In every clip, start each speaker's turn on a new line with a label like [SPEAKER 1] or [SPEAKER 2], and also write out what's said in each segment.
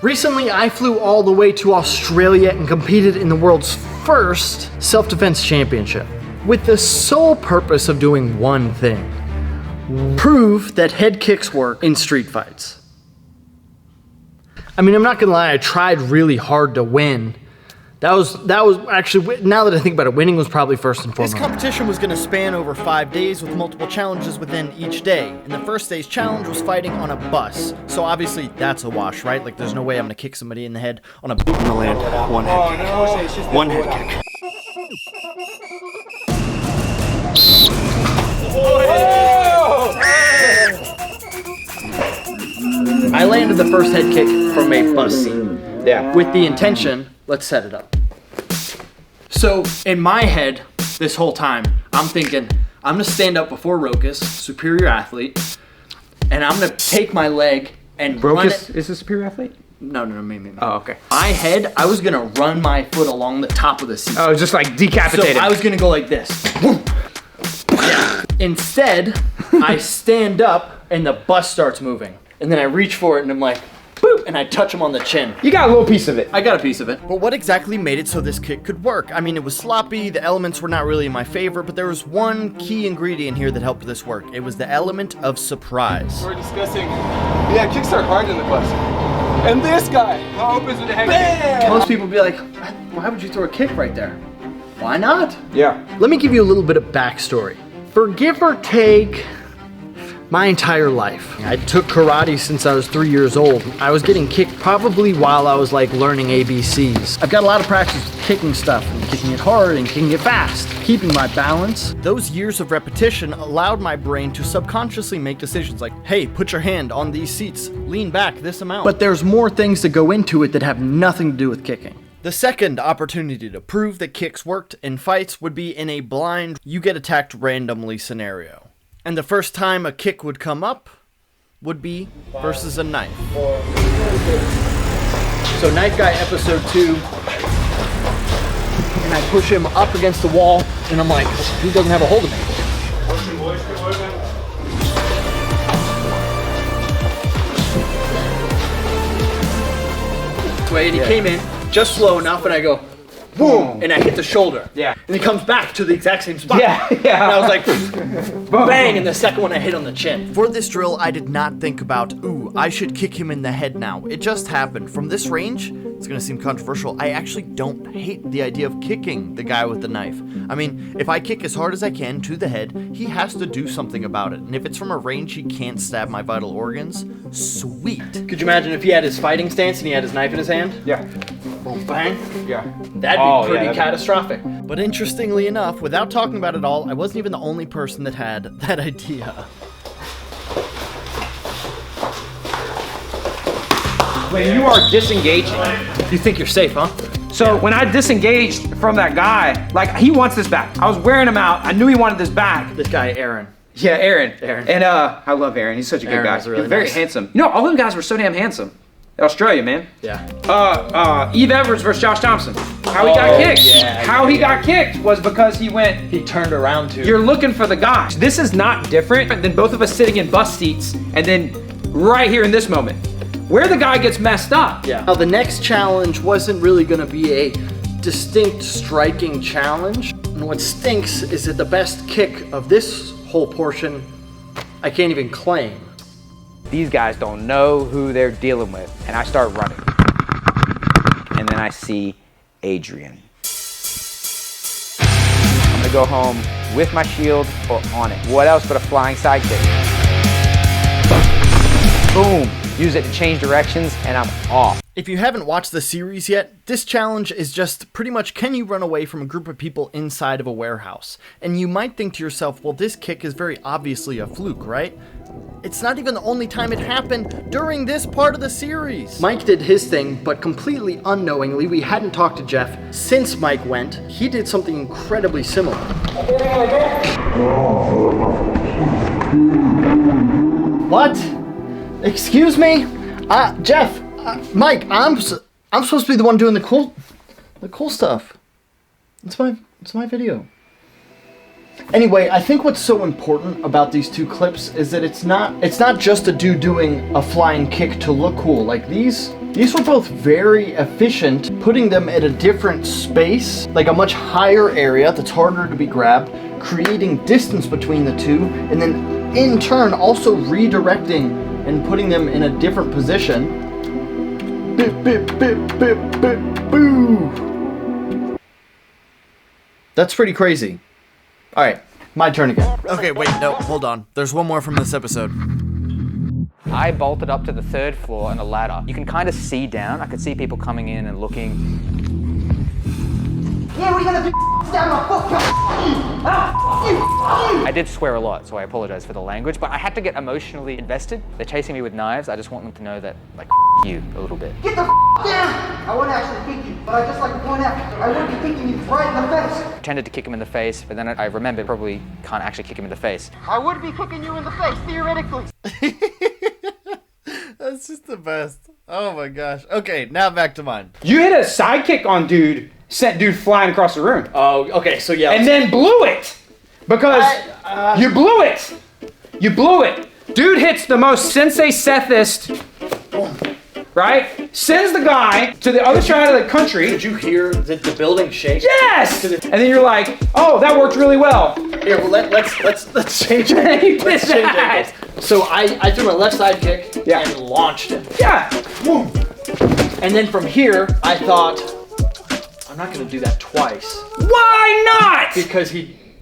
[SPEAKER 1] Recently, I flew all the way to Australia and competed in the world's first self-defense championship with the sole purpose of doing one thing: prove that head kicks work in street fights. I mean, I'm not gonna lie, I tried really hard to win. That was actually, now that I think about it, winning was probably first and foremost.
[SPEAKER 2] This competition was going to span over 5 days with multiple challenges within each day. And the first day's challenge was fighting on a bus. So obviously that's a wash, right? Like there's no way I'm going to kick somebody in the head on a boot. I'm going to land one head kick. One head kick. I landed the first head kick from a bus seat.
[SPEAKER 3] Yeah.
[SPEAKER 2] With the intention, let's set it up. So in my head, this whole time, I'm thinking, I'm gonna stand up before Rokas, superior athlete, and I'm gonna take my leg and run it.
[SPEAKER 3] Rokas is a superior athlete?
[SPEAKER 2] No, me.
[SPEAKER 3] Oh, okay.
[SPEAKER 2] My head, I was gonna run my foot along the top of the seat.
[SPEAKER 3] Oh, just like decapitated.
[SPEAKER 2] So I was gonna go like this. Yeah. Instead, I stand up and the bus starts moving. And then I reach for it and I'm like, boop, and I touch him on the chin.
[SPEAKER 3] You got a little piece of it.
[SPEAKER 2] I got a piece of it. But what exactly made it so this kick could work? I mean, it was sloppy, the elements were not really in my favor, but there was one key ingredient here that helped this work. It was the element of surprise.
[SPEAKER 4] We're discussing, yeah, kicks are hard in the bus. And this guy opens with a head kick.
[SPEAKER 2] Most people would be like, why would you throw a kick right there? Why not?
[SPEAKER 3] Yeah.
[SPEAKER 1] Let me give you a little bit of backstory. For give or take my entire life, I took karate since I was 3 years old. I was getting kicked probably while I was like learning ABCs. I've got a lot of practice with kicking stuff and kicking it hard and kicking it fast, keeping my balance. Those years of repetition allowed my brain to subconsciously make decisions like, hey, put your hand on these seats, lean back this amount. But there's more things that go into it that have nothing to do with kicking. The second opportunity to prove that kicks worked in fights would be in a blind, you get attacked randomly scenario. And the first time a kick would come up would be versus a knife. So Knife Guy episode 2, and I push him up against the wall, and I'm like, he doesn't have a hold of me. Wait, and he came in just slow enough, and I go, boom, and I hit the shoulder.
[SPEAKER 3] Yeah.
[SPEAKER 2] And he comes back to the exact same spot.
[SPEAKER 3] Yeah.
[SPEAKER 2] And I was like, bang, and the second one I hit on the chin. For this drill, I did not think about, ooh, I should kick him in the head now. It just happened. From this range, it's gonna seem controversial, I actually don't hate the idea of kicking the guy with the knife. I mean, if I kick as hard as I can to the head, he has to do something about it. And if it's from a range he can't stab my vital organs, sweet. Could you imagine if he had his fighting stance and he had his knife in his hand?
[SPEAKER 3] Yeah.
[SPEAKER 2] Boom, bang.
[SPEAKER 3] Yeah.
[SPEAKER 2] That'd be pretty
[SPEAKER 3] that'd be-
[SPEAKER 2] catastrophic. But interestingly enough, without talking about it all, I wasn't even the only person that had that idea.
[SPEAKER 3] When you are disengaging,
[SPEAKER 2] You think you're safe, huh?
[SPEAKER 3] so when I disengaged from that guy, like he wants this back. I was wearing him out. I knew he wanted this back.
[SPEAKER 2] This guy, Aaron.
[SPEAKER 3] Yeah, Aaron.
[SPEAKER 2] Aaron.
[SPEAKER 3] And I love Aaron. He's such a good
[SPEAKER 2] Aaron
[SPEAKER 3] guy.
[SPEAKER 2] was really
[SPEAKER 3] He's very
[SPEAKER 2] nice.
[SPEAKER 3] handsome. You know, all them guys were so damn handsome. Australia, man.
[SPEAKER 2] Yeah.
[SPEAKER 3] Eve Edwards versus Josh Thompson. How he got kicked.
[SPEAKER 2] yeah,
[SPEAKER 3] How he got kicked was because he went,
[SPEAKER 2] He turned around to.
[SPEAKER 3] you're looking for the guy. This is not different than both of us sitting in bus seats and then right here in this moment, where the guy gets messed up.
[SPEAKER 2] Yeah. Now the next challenge wasn't really gonna be a distinct striking challenge. And what stinks is that the best kick of this whole portion, I can't even claim.
[SPEAKER 5] These guys don't know who they're dealing with. And I start running. And then I see Adrian. I'm gonna go home with my shield or on it. What else but a flying sidekick? Boom. Use it to change directions and I'm off.
[SPEAKER 2] If you haven't watched the series yet, this challenge is just pretty much, can you run away from a group of people inside of a warehouse? And you might think to yourself, well, this kick is very obviously a fluke, right? It's not even the only time it happened during this part of the series. Mike did his thing, but completely unknowingly, we hadn't talked to Jeff since Mike went. He did something incredibly similar. What? Excuse me? Jeff, Mike, I'm supposed to be the one doing the cool stuff. It's my video. Anyway, I think what's so important about these two clips is that it's not just a dude doing a flying kick to look cool. Like these
[SPEAKER 1] These were both very efficient, putting them at a different space, like a much higher area that's harder to be grabbed, creating distance between the two, and then in turn also redirecting and putting them in a different position. Bip, bip, bip, bip, bip, boo. That's pretty crazy. All right, my turn again.
[SPEAKER 2] Okay, wait, no, hold on. There's one more from this episode.
[SPEAKER 5] I bolted up to the 3rd floor on a ladder. You can kind of see down. I could see people coming in and looking.
[SPEAKER 1] Yeah, we're gonna do down my
[SPEAKER 5] I did swear a lot, so I apologize for the language, but I had to get emotionally invested. They're chasing me with knives. I just want them to know that, like, you a little bit.
[SPEAKER 1] Get the down! I wouldn't actually kick you, but I just like to point out, I would be kicking you right in the face.
[SPEAKER 5] Pretended to kick him in the face, but then I remembered probably can't actually kick him in the face.
[SPEAKER 1] I would be kicking you in the face, theoretically.
[SPEAKER 2] That's just the best. Oh my gosh. Okay, now back to mine.
[SPEAKER 3] You hit a sidekick on dude, sent dude flying across the room.
[SPEAKER 1] Oh, okay, so yeah.
[SPEAKER 3] And then blew it. Because you blew it. You blew it. Dude hits the most Sensei Sethist, right? Sends the guy to the other side of the country.
[SPEAKER 1] Did you hear the building shake?
[SPEAKER 3] Yes! And then you're like, oh, that worked really well.
[SPEAKER 1] Here, well, let's change it. Let's change
[SPEAKER 3] that.
[SPEAKER 1] it. So I threw my left side kick and launched him.
[SPEAKER 3] Yeah.
[SPEAKER 1] Boom. And then from here, I thought, I'm not gonna do that twice.
[SPEAKER 3] Why not?
[SPEAKER 1] Because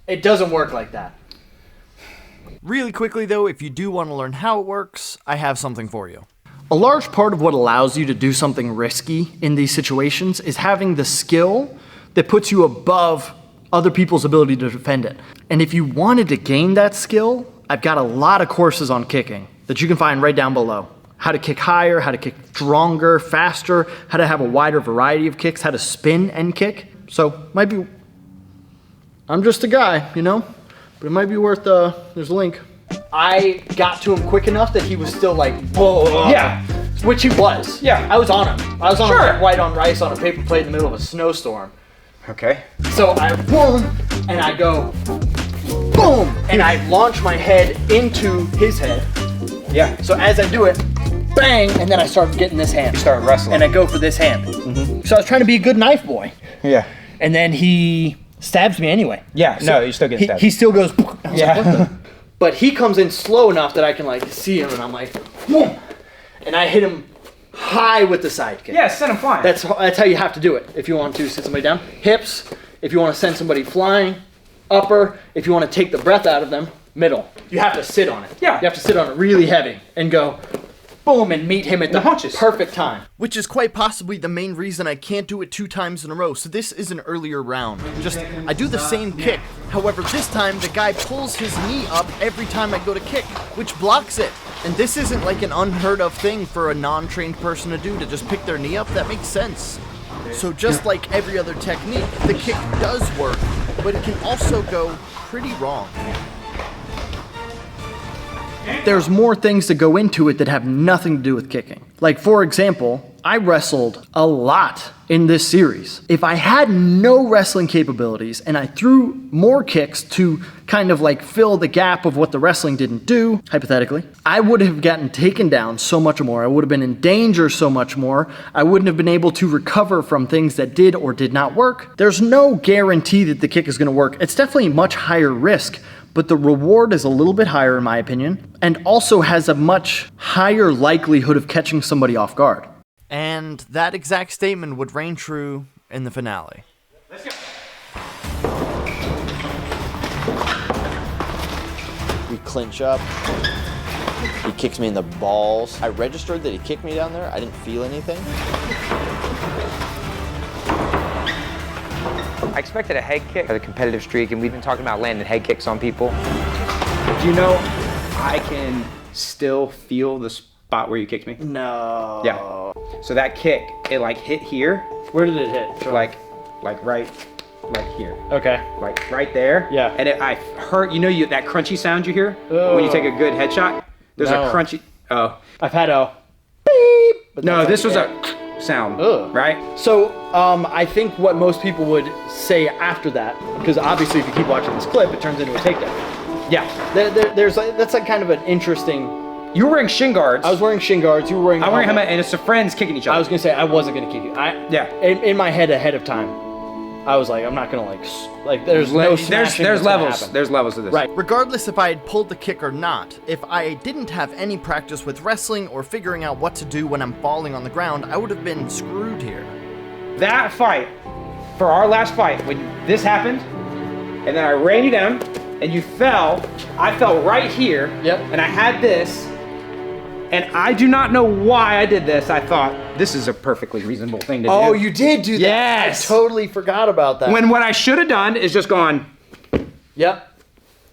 [SPEAKER 1] it doesn't work like that.
[SPEAKER 2] Really quickly though, if you do want to learn how it works, I have something for you.
[SPEAKER 1] A large part of what allows you to do something risky in these situations is having the skill that puts you above other people's ability to defend it. And if you wanted to gain that skill, I've got a lot of courses on kicking that you can find right down below. How to kick higher, how to kick stronger, faster, how to have a wider variety of kicks, how to spin and kick. So might be, I'm just a guy, you know, but it might be worth, there's a link. I got to him quick enough that he was still like, whoa.
[SPEAKER 3] Yeah.
[SPEAKER 1] Which he was.
[SPEAKER 3] Yeah.
[SPEAKER 1] I was on him. I was on him like white on rice on a paper plate in the middle of a snowstorm.
[SPEAKER 3] Okay.
[SPEAKER 1] So I boom, and I go, boom, and I launch my head into his head.
[SPEAKER 3] Yeah.
[SPEAKER 1] So as I do it, bang, and then I start getting this hand.
[SPEAKER 3] You start wrestling.
[SPEAKER 1] And I go for this hand. Mm-hmm. So I was trying to be a good knife boy.
[SPEAKER 3] Yeah.
[SPEAKER 1] And then he stabs me anyway.
[SPEAKER 3] Yeah,
[SPEAKER 1] So
[SPEAKER 3] no, you still get stabbed.
[SPEAKER 1] He still goes, I was
[SPEAKER 3] Yeah.
[SPEAKER 1] like, what the? But he comes in slow enough that I can like see him, and I'm like, boom, and I hit him high with the side kick.
[SPEAKER 3] Yeah, send him flying.
[SPEAKER 1] That's how you have to do it. If you want to sit somebody down, hips. If you want to send somebody flying, upper. If you want to take the breath out of them, middle. You have to sit on it.
[SPEAKER 3] Yeah.
[SPEAKER 1] You have to sit on it really heavy and go, boom, and meet him at the
[SPEAKER 3] hunches.
[SPEAKER 1] perfect time.
[SPEAKER 2] Which is quite possibly the main reason I can't do it 2 times in a row, so this is an earlier round. Just, I do the same kick, however this time the guy pulls his knee up every time I go to kick, which blocks it. And this isn't like an unheard of thing for a non-trained person to do, to just pick their knee up, that makes sense. So just like every other technique, the kick does work, but it can also go pretty wrong.
[SPEAKER 1] There's more things that go into it that have nothing to do with kicking. Like, for example, I wrestled a lot in this series. If I had no wrestling capabilities and I threw more kicks to kind of like fill the gap of what the wrestling didn't do, hypothetically, I would have gotten taken down so much more. I would have been in danger so much more. I wouldn't have been able to recover from things that did or did not work. There's no guarantee that the kick is going to work. It's definitely much higher risk, but the reward is a little bit higher in my opinion, and also has a much higher likelihood of catching somebody off guard.
[SPEAKER 2] And that exact statement would reign true in the finale.
[SPEAKER 3] Let's go.
[SPEAKER 2] We clinch up. He kicks me in the balls. I registered that he kicked me down there. I didn't feel anything.
[SPEAKER 5] I expected a head kick for the competitive streak, and we've been talking about landing head kicks on people.
[SPEAKER 3] Do you know I can still feel the spot where you kicked me?
[SPEAKER 1] No.
[SPEAKER 3] Yeah. So that kick, it like hit here.
[SPEAKER 1] Where did it hit?
[SPEAKER 3] Like right here.
[SPEAKER 1] Okay.
[SPEAKER 3] Like right there.
[SPEAKER 1] Yeah.
[SPEAKER 3] And I heard, that crunchy sound you hear when you take a good headshot? There's
[SPEAKER 1] No.
[SPEAKER 3] a crunchy,
[SPEAKER 1] I've had a beep. But
[SPEAKER 3] no,
[SPEAKER 1] that's
[SPEAKER 3] this was
[SPEAKER 1] like
[SPEAKER 3] a sound,
[SPEAKER 1] Ugh.
[SPEAKER 3] right?
[SPEAKER 1] So, I think what most people would say after that, because obviously if you keep watching this clip, it turns into a takedown.
[SPEAKER 3] Yeah.
[SPEAKER 1] That's like kind of an interesting
[SPEAKER 3] You were wearing shin guards.
[SPEAKER 1] I was wearing shin guards. You were wearing.
[SPEAKER 3] I'm wearing helmet, and it's the friends kicking each other.
[SPEAKER 1] I was gonna say I wasn't gonna kick you.
[SPEAKER 3] Yeah.
[SPEAKER 1] In my head ahead of time, I was like, I'm not gonna like. There's no smashing
[SPEAKER 3] there's
[SPEAKER 1] that's gonna
[SPEAKER 3] levels.
[SPEAKER 1] happen.
[SPEAKER 3] There's levels to this.
[SPEAKER 1] Right.
[SPEAKER 2] Regardless if I had pulled the kick or not, if I didn't have any practice with wrestling or figuring out what to do when I'm falling on the ground, I would have been screwed here.
[SPEAKER 3] That fight, for our last fight, when this happened, and then I ran you down, and you fell. I fell right here.
[SPEAKER 1] Yep.
[SPEAKER 3] And I had this. And I do not know why I did this. I thought this is a perfectly reasonable thing to do.
[SPEAKER 1] Oh, you did do that.
[SPEAKER 3] Yes.
[SPEAKER 1] I totally forgot about that.
[SPEAKER 3] When what I should have done is just gone.
[SPEAKER 1] Yep.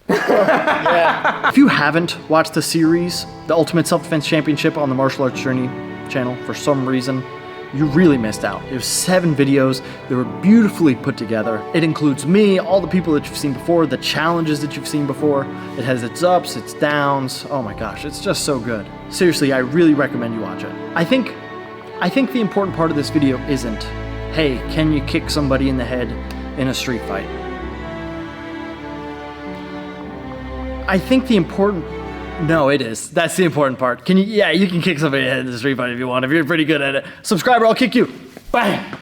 [SPEAKER 1] Yeah. If you haven't watched the series, The Ultimate Self-Defense Championship on the Martial Arts Journey channel, for some reason, you really missed out. It was 7 videos. They were beautifully put together. It includes me, all the people that you've seen before, the challenges that you've seen before. It has its ups, its downs. Oh my gosh, it's just so good. Seriously, I really recommend you watch it. I think the important part of this video isn't, hey, can you kick somebody in the head in a street fight? I think the important... No, it is. That's the important part. You can kick somebody in the head in the street fight if you want, if you're pretty good at it. Subscriber, I'll kick you. Bang!